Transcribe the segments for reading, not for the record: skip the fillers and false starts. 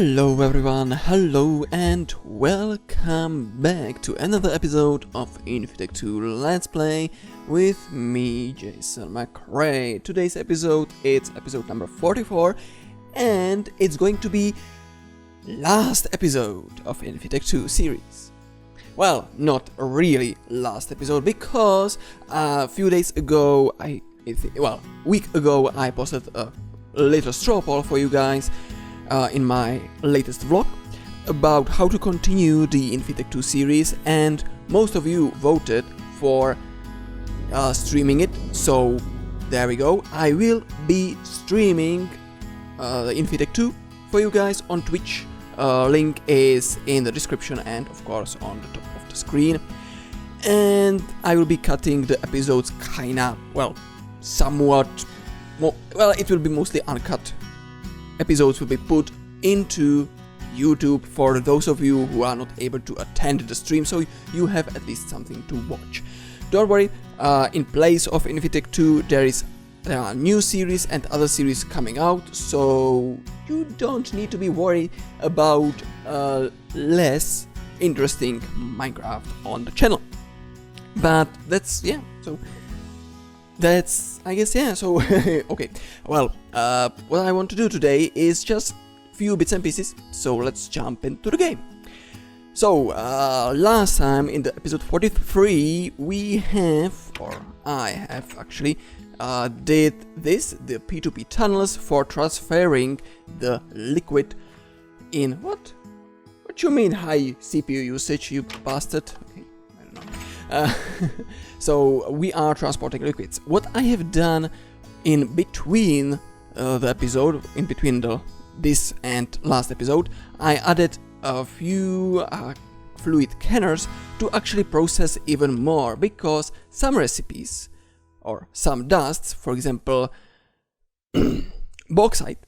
Hello everyone, hello and welcome back to another episode of InfiTech 2 Let's Play with me, Jason McRae. Today's episode, it's episode number 44 and it's going to be last episode of InfiTech 2 series. Well, not really last episode because a few days ago, week ago I posted a little straw poll for you guys in my latest vlog about how to continue the InfiTech 2 series, and most of you voted for streaming it, so there we go. I will be streaming the InfiTech 2 for you guys on Twitch. Link is in the description and of course on the top of the screen, and I will be cutting the episodes somewhat more, it will be mostly uncut. Episodes will be put into YouTube for those of you who are not able to attend the stream, so you have at least something to watch. Don't worry, in place of InfiTech 2 there are new series and other series coming out, so you don't need to be worried about less interesting Minecraft on the channel. But okay, well, what I want to do today is just few bits and pieces, so let's jump into the game. So, last time in the episode 43, I have actually, did the P2P tunnels for transferring the liquid in, what you mean high CPU usage, you bastard? Okay, I don't know. So we are transporting liquids. What I have done in between the episode, in between this and last episode, I added a few fluid canners to actually process even more, because some recipes or some dusts, for example bauxite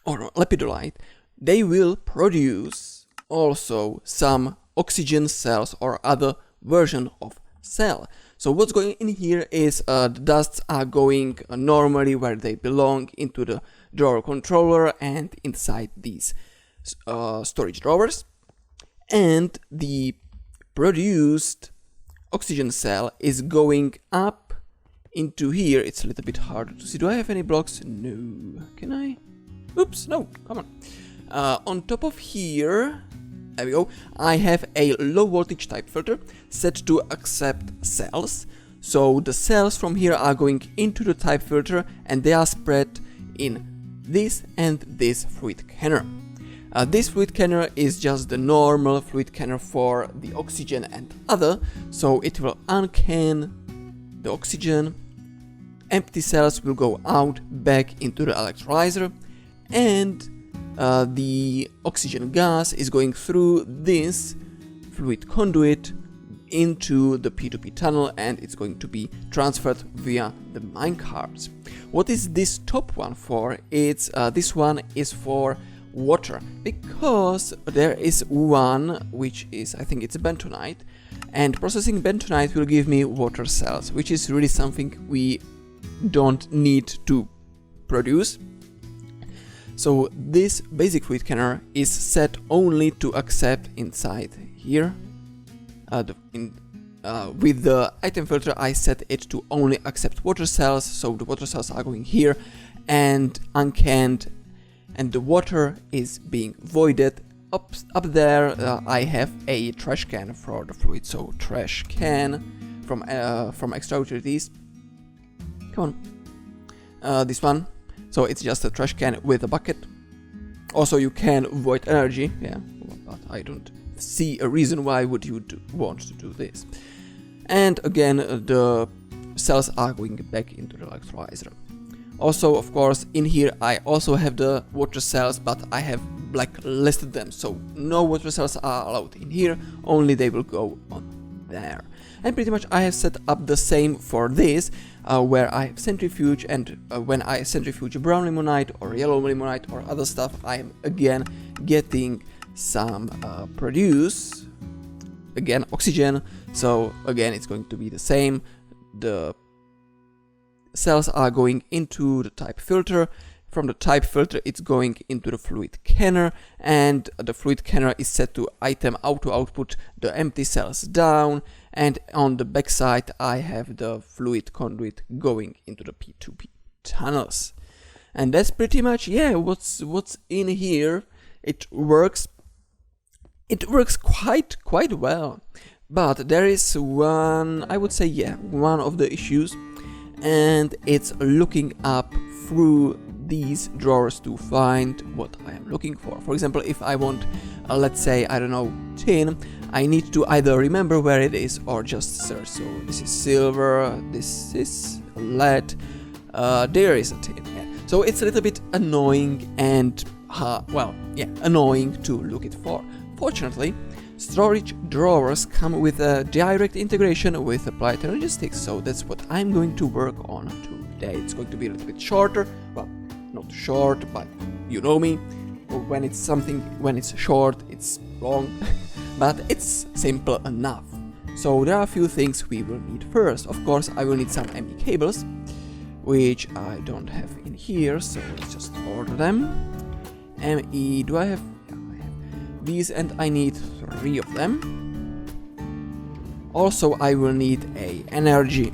or lepidolite, they will produce also some oxygen cells or other version of cell. So what's going in here is the dusts are going normally where they belong, into the drawer controller and inside these storage drawers, and the produced oxygen cell is going up into here. It's a little bit harder to see. Do I have any blocks? No. Can I? Oops, no, come on. On top of here, there we go, I have a low voltage type filter set to accept cells. So the cells from here are going into the type filter and they are spread in this and this fluid canner. This fluid canner is just the normal fluid canner for the oxygen and other, so it will uncan the oxygen, empty cells will go out back into the electrolyzer, and the oxygen gas is going through this fluid conduit into the P2P tunnel, and it's going to be transferred via the minecarts. What is this top one for? It's this one is for water, because there is one which is, I think it's a bentonite, and processing bentonite will give me water cells, which is really something we don't need to produce. So this basic fluid canner is set only to accept inside here. With the item filter I set it to only accept water cells, so the water cells are going here and uncanned, and the water is being voided. Up there I have a trash can for the fluid, so trash can from Extra Utilities. Come on, this one. So it's just a trash can with a bucket. Also you can void energy, yeah, but I don't see a reason why would you want to do this. And again, the cells are going back into the electrolyzer. Also, of course, in here I also have the water cells, but I have blacklisted them, so no water cells are allowed in here, only they will go on there. And pretty much I have set up the same for this, where I have centrifuge, and when I centrifuge brown limonite or yellow limonite or other stuff, I am again getting some produce, again oxygen, so again it's going to be the same. The cells are going into the type filter from the type filter, it's going into the fluid canner, and the fluid canner is set to item auto output the empty cells down, and on the back side I have the fluid conduit going into the P2P tunnels. And that's pretty much, yeah, what's in here. It works quite well, but there is one, I would say, yeah, one of the issues, and it's looking up through these drawers to find what I am looking for. For example, if I want, let's say, I don't know, tin, I need to either remember where it is or just search. So this is silver, this is lead, there is a tin. Yeah. So it's a little bit annoying and, well, yeah, annoying to look it for. Fortunately, storage drawers come with a direct integration with applied energy sticks, so that's what I'm going to work on today. It's going to be a little bit shorter, well, not short, but you know me, when it's short, it's long, but it's simple enough. So there are a few things we will need first. Of course, I will need some ME cables, which I don't have in here, so let's just order them. ME, do I have? Yeah, I have these, and I need 3 of them. Also, I will need a energy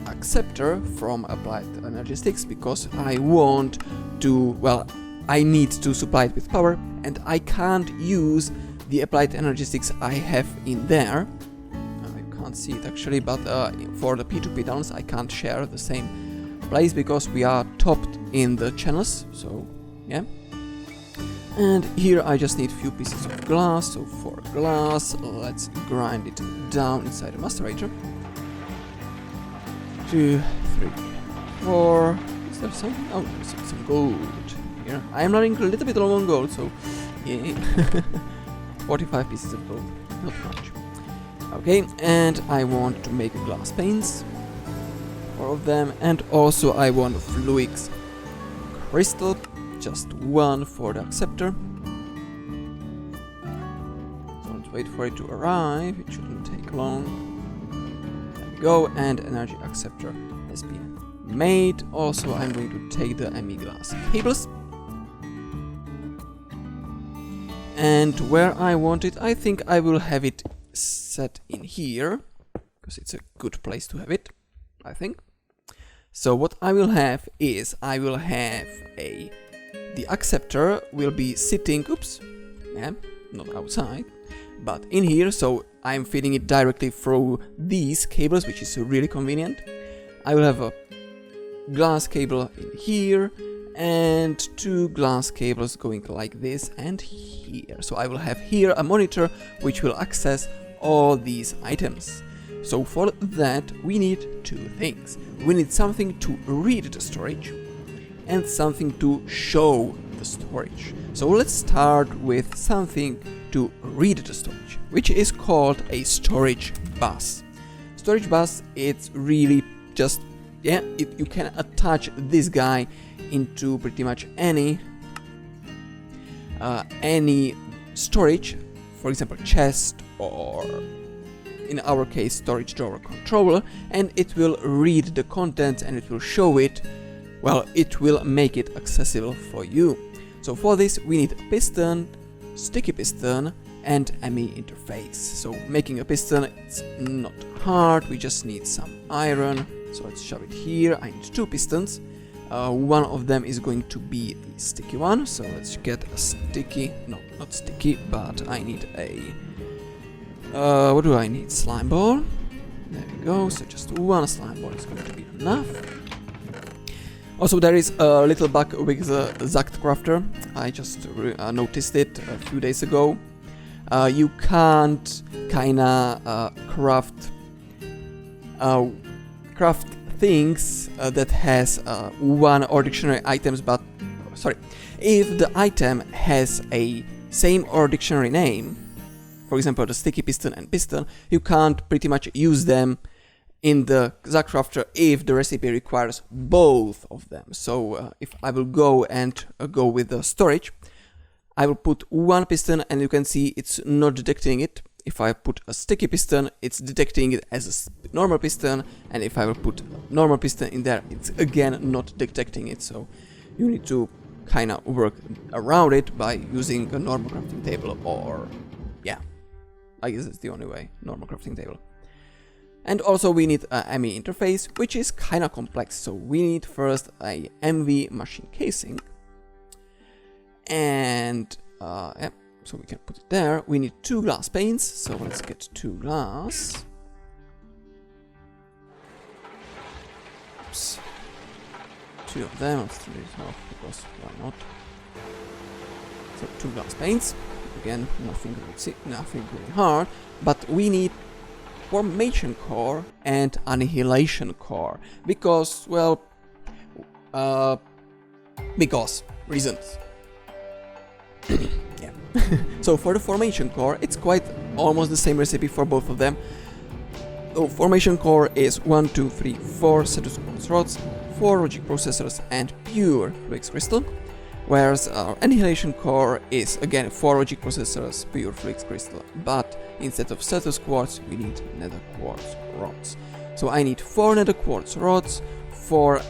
acceptor from applied energy sticks, because I want to, well, I need to supply it with power, and I can't use the applied energy sticks I have in there. You can't see it actually, but for the P2P tunnels I can't share the same place because we are topped in the channels, so yeah. And here I just need a few pieces of glass, so for glass, let's grind it down inside the macerator. 2, 3, 4. Is there something? Oh, there's some gold here. I am running a little bit low on gold, so yeah. 45 pieces of gold, not much. Okay, and I want to make glass panes, 4 of them, and also I want fluix crystal, just 1 for the acceptor. So let's wait for it to arrive, it shouldn't take long. There we go, and energy acceptor has been made. Also, I'm going to take the ME glass cables. And where I want it, I think I will have it set in here, because it's a good place to have it, I think. So what I will have is, I will have the acceptor will be sitting, oops, yeah, not outside, but in here, so I'm feeding it directly through these cables, which is really convenient. I will have a glass cable in here, and 2 glass cables going like this and here. So I will have here a monitor which will access all these items. So for that we need 2 things. We need something to read the storage and something to show the storage. So let's start with something to read the storage, which is called a storage bus. Storage bus, it's really just, yeah, you can attach this guy into pretty much any storage, for example chest, or in our case storage drawer controller, and it will read the content and it will show it, well, it will make it accessible for you. So for this we need a piston, sticky piston, and ME interface. So making a piston, it's not hard, we just need some iron. So let's shove it here. I need 2 pistons. One of them is going to be the sticky one, so let's get a sticky, no, not sticky, but I need a, what do I need? Slime ball. There we go, so just 1 slime ball is going to be enough. Also, there is a little bug with the Zact crafter. I just noticed it a few days ago. You can't kinda craft things that has 1 or dictionary items, but sorry, if the item has a same or dictionary name, for example the sticky piston and piston, you can't pretty much use them in the Zact crafter if the recipe requires both of them. So if I will go and go with the storage, I will put 1 piston and you can see it's not detecting it. If I put a sticky piston, it's detecting it as a normal piston, and if I will put a normal piston in there, it's again not detecting it. So you need to kind of work around it by using a normal crafting table, or yeah, I guess it's the only way, normal crafting table. And also we need a ME interface, which is kind of complex. So we need first a MV machine casing, and yeah, so we can put it there. We need 2 glass panes, so let's get 2 glass. Oops. 2 of them, let's do it off because why not? So 2 glass panes. Again, nothing really hard, but we need formation core and annihilation core because, well, because reasons. Yeah. So for the formation core, it's quite almost the same recipe for both of them. So formation core is 1, 2, 3, 4 status quartz rods, 4 logic processors, and pure fluix crystal. Whereas our annihilation core is again 4 logic processors, pure fluix crystal, but instead of status quartz we need nether quartz rods. So I need 4 nether quartz rods, 4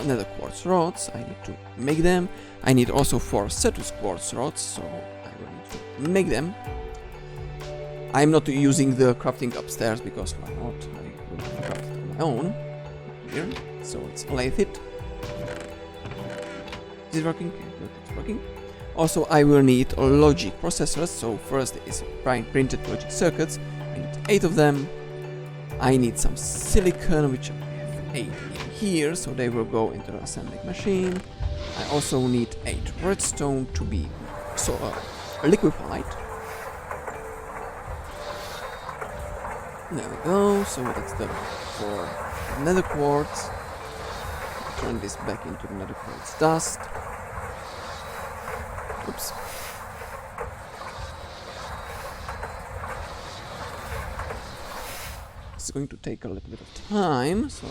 nether quartz rods, I need to make them. I need also 4 status quartz rods, so I will need to make them. I'm not using the crafting upstairs because why not? I will craft it on my own. Here. So let's lathe it. Is it working? Okay, good, it's working. Also, I will need logic processors. So first is printed logic circuits. I need 8 of them. I need some silicon, which I have 8 in here, so they will go into the assembling machine. I also need 8 redstone to be liquefied. There we go. So that's the 4 nether quartz. Turn this back into the nether quartz dust. Oops. It's going to take a little bit of time, so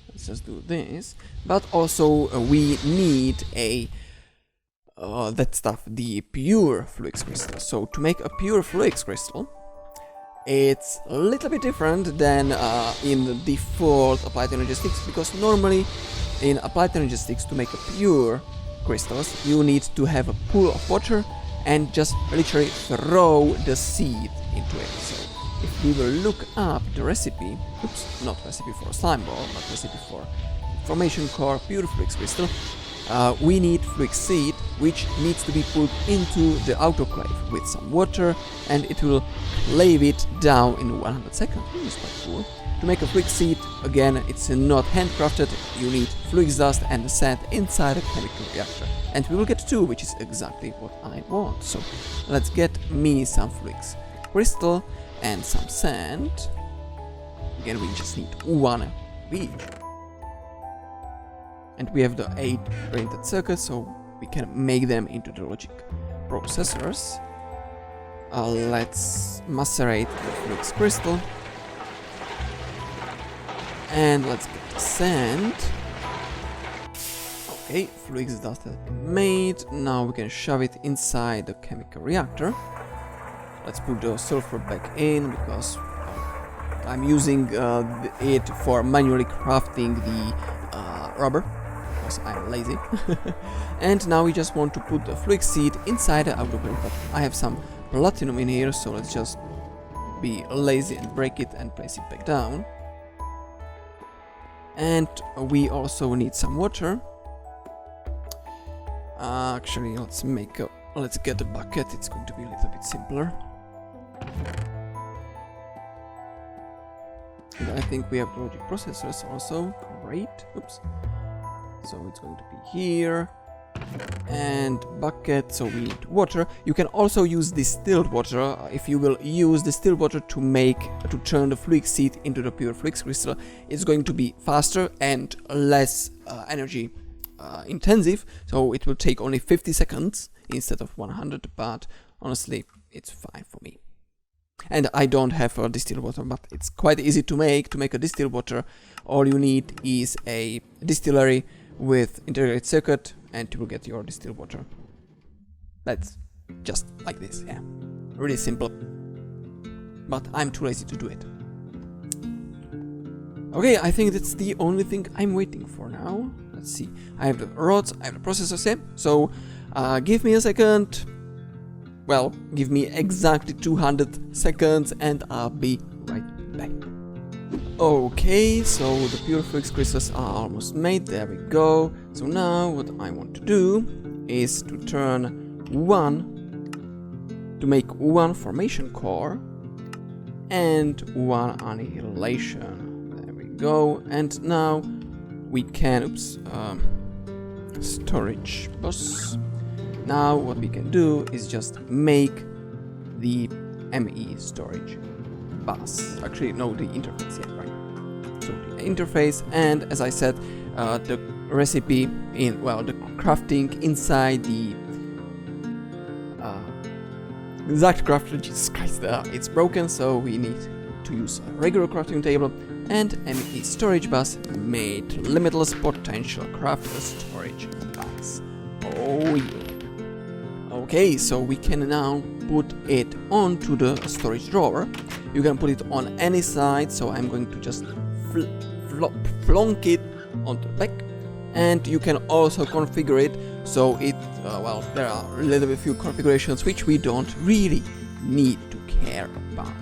let's just do this. But also we need a that stuff, the pure fluix crystal. So to make a pure fluix crystal, it's a little bit different than in the default applied energy sticks, because normally in applied energy sticks to make a pure crystals you need to have a pool of water and just literally throw the seed into it. So if we will look up the recipe, oops, not recipe for slime ball, but recipe for formation core pure fluix crystal, we need fluix seed, which needs to be put into the autoclave with some water, and it will lave it down in 100 seconds, which is quite cool. To make a fluix seed, again, it's not handcrafted, you need fluix dust and sand inside a chemical reactor. And we will get 2, which is exactly what I want. So let's get me some fluix crystal and some sand. Again, we just need 1 of each. And we have the 8 printed circuits, so we can make them into the logic processors. Let's macerate the fluix crystal. And let's get the sand. Okay, fluix dust has been made. Now we can shove it inside the chemical reactor. Let's put the sulfur back in because I'm using it for manually crafting the rubber, because I'm lazy. And now we just want to put the fluix seed inside the autoclave, but I have some platinum in here, so let's just be lazy and break it and place it back down. And we also need some water. Actually, let's get a bucket, it's going to be a little bit simpler. And I think we have the logic processors also, great, oops. So it's going to be here, and bucket, so we need water. You can also use distilled water, if you will use distilled water to turn the fluix seed into the pure fluix crystal. It's going to be faster and less energy intensive, so it will take only 50 seconds instead of 100, but honestly, it's fine for me. And I don't have a distilled water, but it's quite easy to make. To make a distilled water, all you need is a distillery with integrated circuit, and you will get your distilled water. That's just like this, yeah. Really simple. But I'm too lazy to do it. Okay, I think that's the only thing I'm waiting for now. Let's see. I have the rods, I have the processors here. So give me a second. Well, give me exactly 200 seconds and I'll be right back. Okay, so the pure fluix crystals are almost made. There we go. So now what I want to do is to turn one to make one formation core and one annihilation. There we go. And now we can storage bus. Now what we can do is just make the ME storage bus. Actually, no, the interface, yeah, right. So the interface, and as I said, the recipe in, well, the crafting inside the exact crafter, Jesus Christ, it's broken, so we need to use a regular crafting table and ME storage bus made limitless potential crafter storage bus. Oh yeah. Okay, so we can now put it onto the storage drawer. You can put it on any side, so I'm going to just flonk it onto the back. And you can also configure it so it, well, there are a little bit few configurations which we don't really need to care about.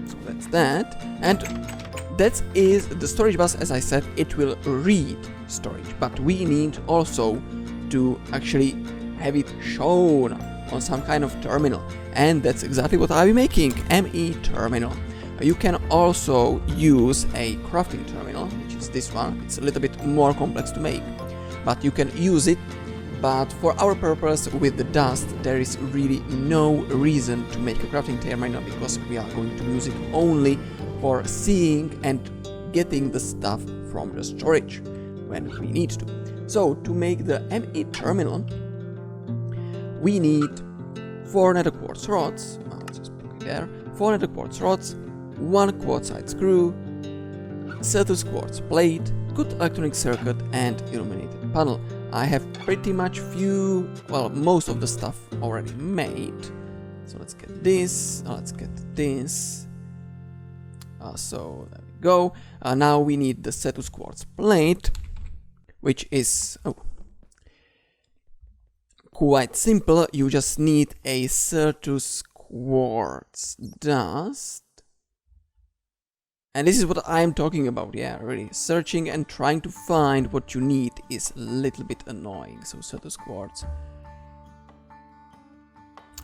So that's that. And that is the storage bus. As I said, it will read storage, but we need also to actually have it shown on some kind of terminal, and that's exactly what I'll be making, ME terminal. You can also use a crafting terminal, which is this one. It's a little bit more complex to make, but you can use it. But for our purpose with the dust, there is really no reason to make a crafting terminal, because we are going to use it only for seeing and getting the stuff from the storage when we need to. So to make the ME terminal, we need 4 nether quartz rods. Let's just put it there. 4 nether quartz rods, 1 quartzite screw, Cetus quartz plate, good electronic circuit, and illuminated panel. I have pretty much most of the stuff already made. So let's get this. Let's get this. So there we go. Now we need the Cetus quartz plate, which is quite simple. You just need a Cetus quartz dust. And this is what I'm talking about, yeah, really. Searching and trying to find what you need is a little bit annoying, so Cetus quartz.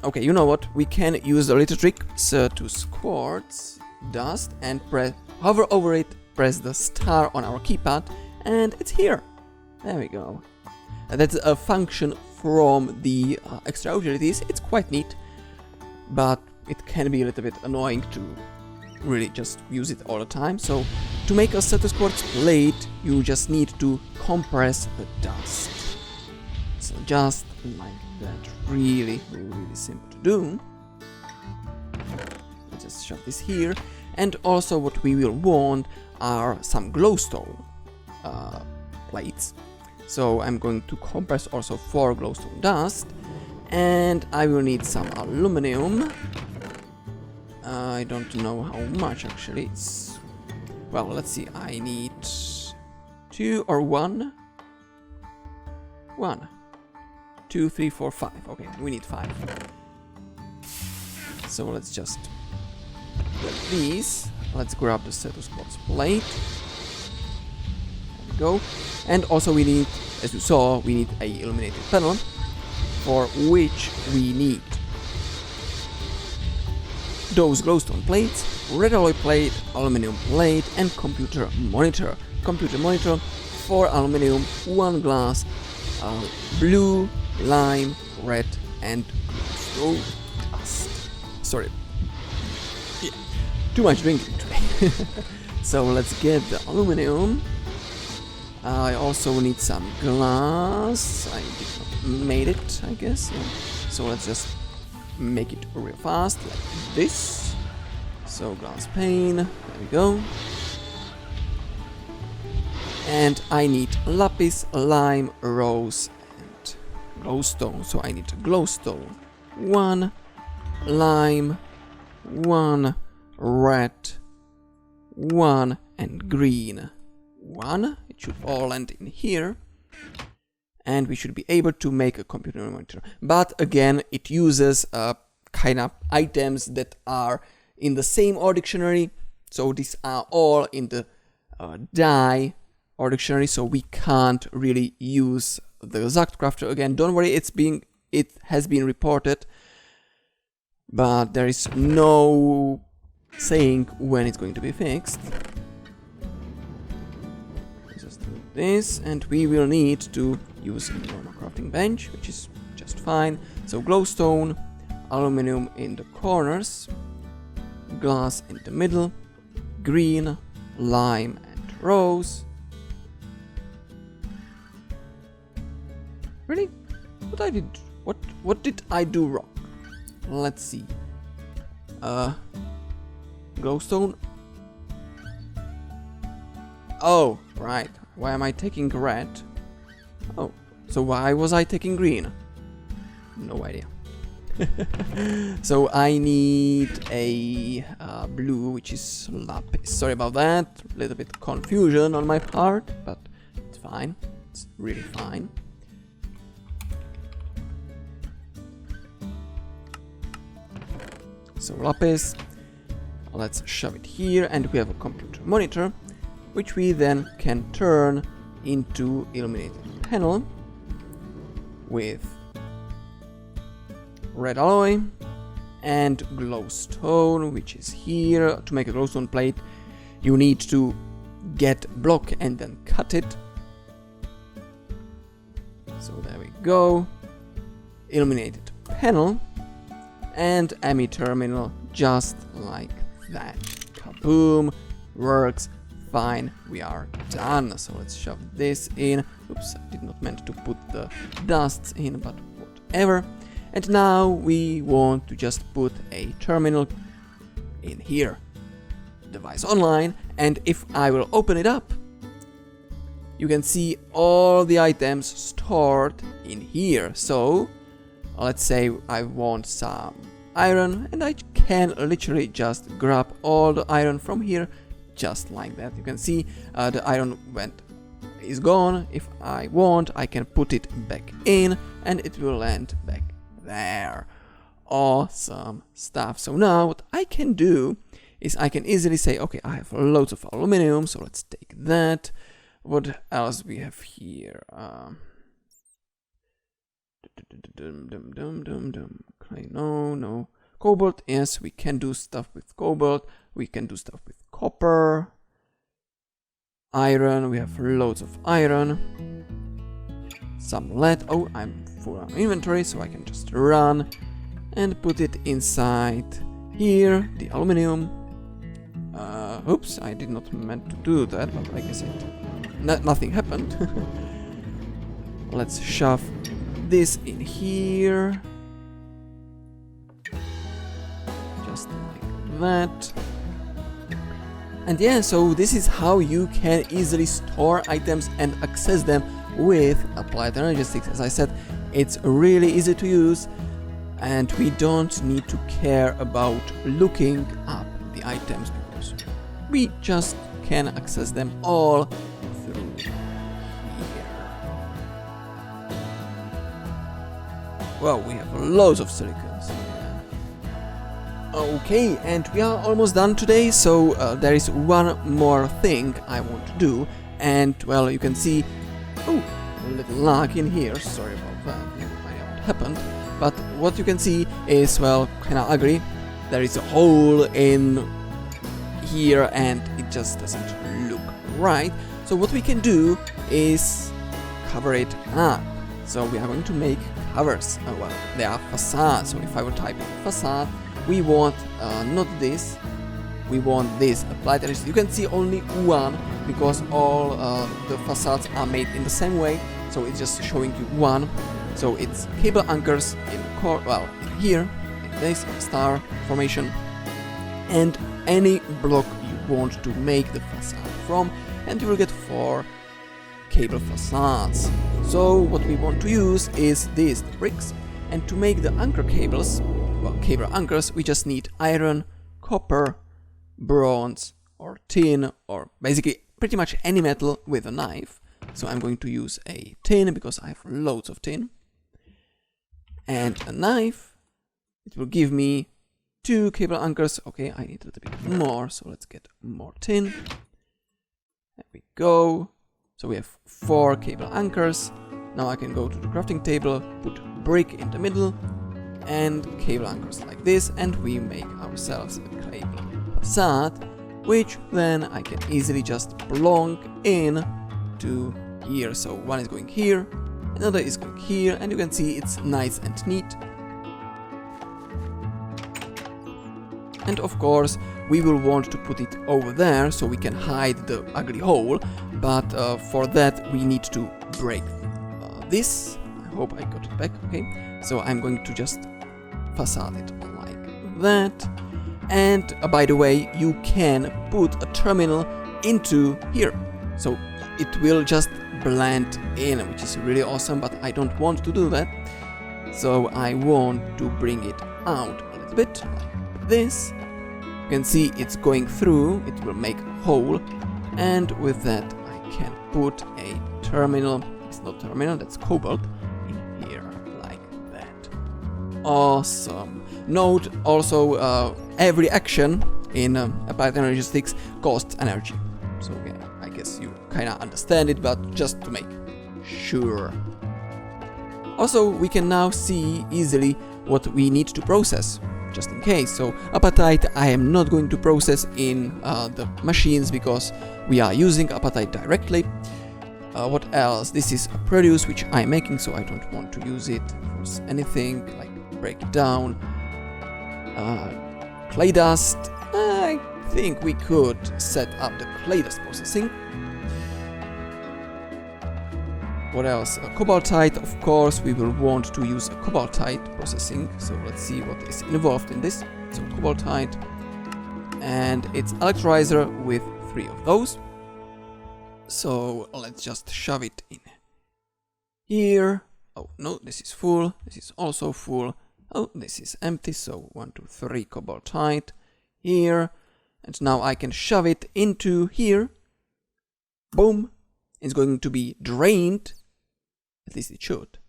Okay, you know what? We can use the little trick, Cetus quartz dust, and hover over it, press the star on our keypad, and it's here. There we go. And that's a function from the extra utilities. It's quite neat, but it can be a little bit annoying to really just use it all the time. So to make a Cetus quartz plate, you just need to compress the dust. So just like that, really simple to do. Let's just shove this here. And also what we will want are some glowstone plates. So I'm going to compress also 4 glowstone dust, and I will need some aluminum. I don't know how much actually. It's, well, let's see. I need 2 or 1. 1, 2, 3, 4, 5. Okay, we need 5. So let's just get these. Let's grab the Cetus quartz plate. There we go. And also we need, as you saw, we need a illuminated panel, for which we need those glowstone plates, red alloy plate, aluminum plate, and computer monitor. Computer monitor, 4 aluminum, 1 glass, blue, lime, red, and glowstone dust. Sorry. Yeah, too much drinking today. So let's get the aluminum. I also need some glass. I did not made it, I guess. Yeah. So let's just make it real fast, like this. So glass pane, there we go. And I need lapis, lime, rose, and glowstone. So I need glowstone. 1 lime, 1 red, 1 and green 1. It should all land in here. And we should be able to make a computer monitor. But again, it uses kind of items that are in the same OR dictionary. So these are all in the die OR dictionary. So we can't really use the exact crafter again. Don't worry, it has been reported. But there is no saying when it's going to be fixed. Just do this, and we will need to use a normal crafting bench, which is just fine. So glowstone, aluminum in the corners, glass in the middle, green, lime and rose. Really? What did I do wrong? Let's see. Glowstone. Oh, right. Why am I taking red? Oh, so why was I taking green? No idea. So I need a blue, which is lapis. Sorry about that. A little bit confusion on my part, but it's fine. It's really fine. So lapis, let's shove it here, and we have a computer monitor, which we then can turn into illuminated panel with red alloy and glowstone, which is here. To make a glowstone plate, you need to get block and then cut it. So there we go. Illuminated panel. And ME terminal, just like that. Kaboom! Works fine. We are done. So let's shove this in. Oops, I did not meant to put the dusts in, but whatever. And now we want to just put a terminal in here. Device online. And if I will open it up, you can see all the items stored in here. So let's say I want some iron, and I can literally just grab all the iron from here, just like that. You can see the iron is gone. If I want, I can put it back in, and it will land back there. Awesome stuff. So now what I can do is I can easily say, okay, I have loads of aluminum, so let's take that. What else we have here? Okay, no. Cobalt, yes, we can do stuff with cobalt. We can do stuff with copper. Iron, we have loads of iron. Some lead. Oh, I'm full on inventory, so I can just run and put it inside here. The aluminum. Oops, I did not meant to do that, but like I said, nothing happened. Let's shove this in here. Just like that. And yeah, so this is how you can easily store items and access them with Applied Energetics. As I said, it's really easy to use, and we don't need to care about looking up the items because we just can access them all through here. Well, we have loads of silicons. Okay, and we are almost done today, so there is one more thing I want to do, and well, you can see, oh, a little lag in here, sorry about that, no idea what happened, but what you can see is, well, kinda ugly. There is a hole in here and it just doesn't look right, so what we can do is cover it up. So we are going to make covers. Well, they are facades, so if I will type in facade, we want not this, we want this applied energy. You can see only one because all the facades are made in the same way, so it's just showing you one. So it's cable anchors in core, well, in here, like this star formation, and any block you want to make the facade from, and you will get 4 cable facades. So what we want to use is these bricks, and to make the anchor cables, well, cable anchors, we just need iron, copper, bronze, or tin or basically pretty much any metal with a knife. So I'm going to use a tin because I have loads of tin. And a knife. It will give me 2 cable anchors. Okay, I need a little bit more, so let's get more tin. There we go. So we have 4 cable anchors. Now I can go to the crafting table, put brick in the middle, and cable anchors like this, and we make ourselves a cable facade, which then I can easily just plonk in to here. So one is going here, another is going here, and you can see it's nice and neat. And of course we will want to put it over there so we can hide the ugly hole, but for that we need to break this. I hope I got it back. Okay, so I'm going to just facade it like that. And by the way, you can put a terminal into here, so it will just blend in, which is really awesome, but I don't want to do that, so I want to bring it out a little bit like this. You can see it's going through, it will make a hole, and with that I can put a terminal. It's not terminal, that's cobalt, in here like that. Awesome. Note also every action in Applied Energy Sticks costs energy. So yeah, I guess you kinda understand it, but just to make sure. Also, we can now see easily what we need to process, just in case. So apatite I am not going to process in the machines because we are using apatite directly. What else? This is a produce which I'm making, so I don't want to use it for anything, like break it down. Clay dust, I think we could set up the clay dust processing. What else? Cobaltite, of course, we will want to use a cobaltite processing, so let's see what is involved in this. So cobaltite, and it's electrolyzer with 3 of those. So let's just shove it in here. Oh no, this is full, this is also full. Oh, this is empty, so 1, 2, 3 cobaltite here. And now I can shove it into here. Boom! It's going to be drained. At least it should.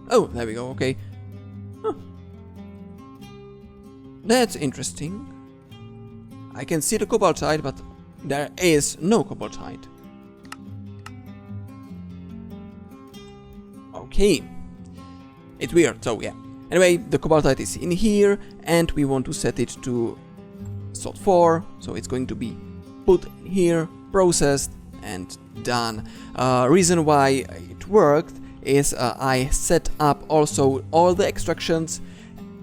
Oh, there we go, okay. Huh. That's interesting. I can see the cobaltite, but there is no cobaltite. Okay. It's weird, so yeah. Anyway, the cobaltite is in here, and we want to set it to slot 4, so it's going to be put in here, processed, and done. Reason why it worked is I set up also all the extractions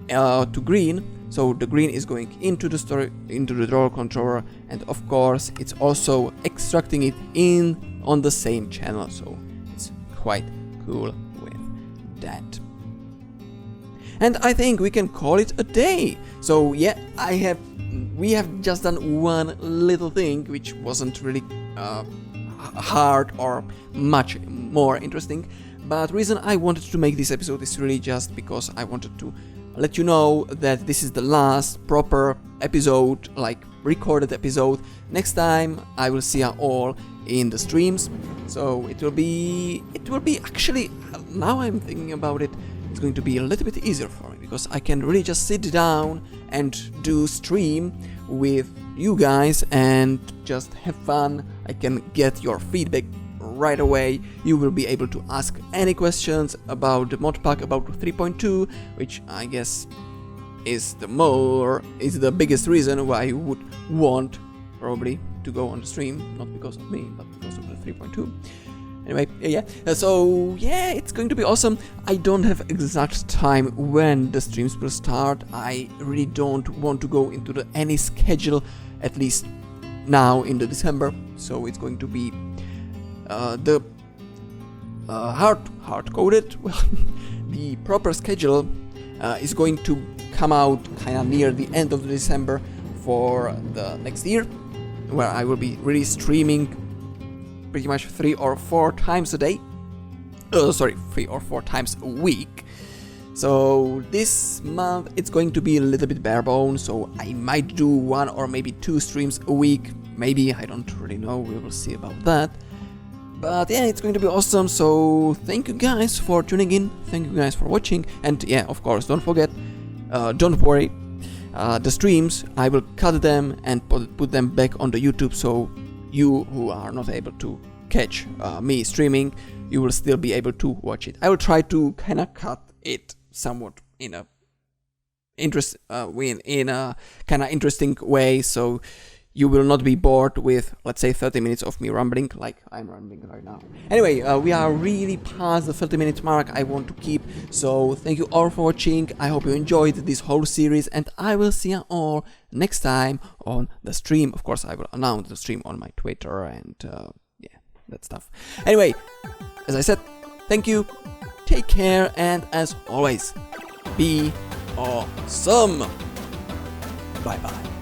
to green, so the green is going into the drawer controller, and of course it's also extracting it in on the same channel, so it's quite cool with that. And I think we can call it a day. So yeah, we have just done one little thing which wasn't really hard or much more interesting. But the reason I wanted to make this episode is really just because I wanted to let you know that this is the last proper episode, like recorded episode. Next time I will see you all in the streams. So it will be actually, now I'm thinking about it, it's going to be a little bit easier for me because I can really just sit down and do stream with you guys and just have fun. I can get your feedback right away. You will be able to ask any questions about the modpack, about 3.2, which I guess is the biggest reason why you would want probably to go on the stream, not because of me, but because of the 3.2. Anyway, yeah, so yeah, it's going to be awesome. I don't have exact time when the streams will start. I really don't want to go into any schedule, at least now in the December. So it's going to be the hard-coded. Well, the proper schedule is going to come out kind of near the end of December for the next year, where I will be really streaming pretty much 3 or 4 times a day. sorry, 3 or 4 times a week. So this month it's going to be a little bit bare bones, so I might do 1 or maybe 2 streams a week, maybe, I don't really know, we will see about that. But yeah, it's going to be awesome, so thank you guys for tuning in, thank you guys for watching, and yeah, of course, don't forget, don't worry, the streams, I will cut them and put them back on the YouTube, so you who are not able to catch me streaming, you will still be able to watch it. I will try to kind of cut it somewhat in a kind of interesting way, so you will not be bored with, let's say, 30 minutes of me rambling like I'm rambling right now. Anyway, we are really past the 30-minute mark I want to keep, so thank you all for watching. I hope you enjoyed this whole series, and I will see you all next time on the stream. Of course, I will announce the stream on my Twitter and yeah, that stuff. Anyway, as I said, thank you, take care, and as always, be awesome. Bye bye.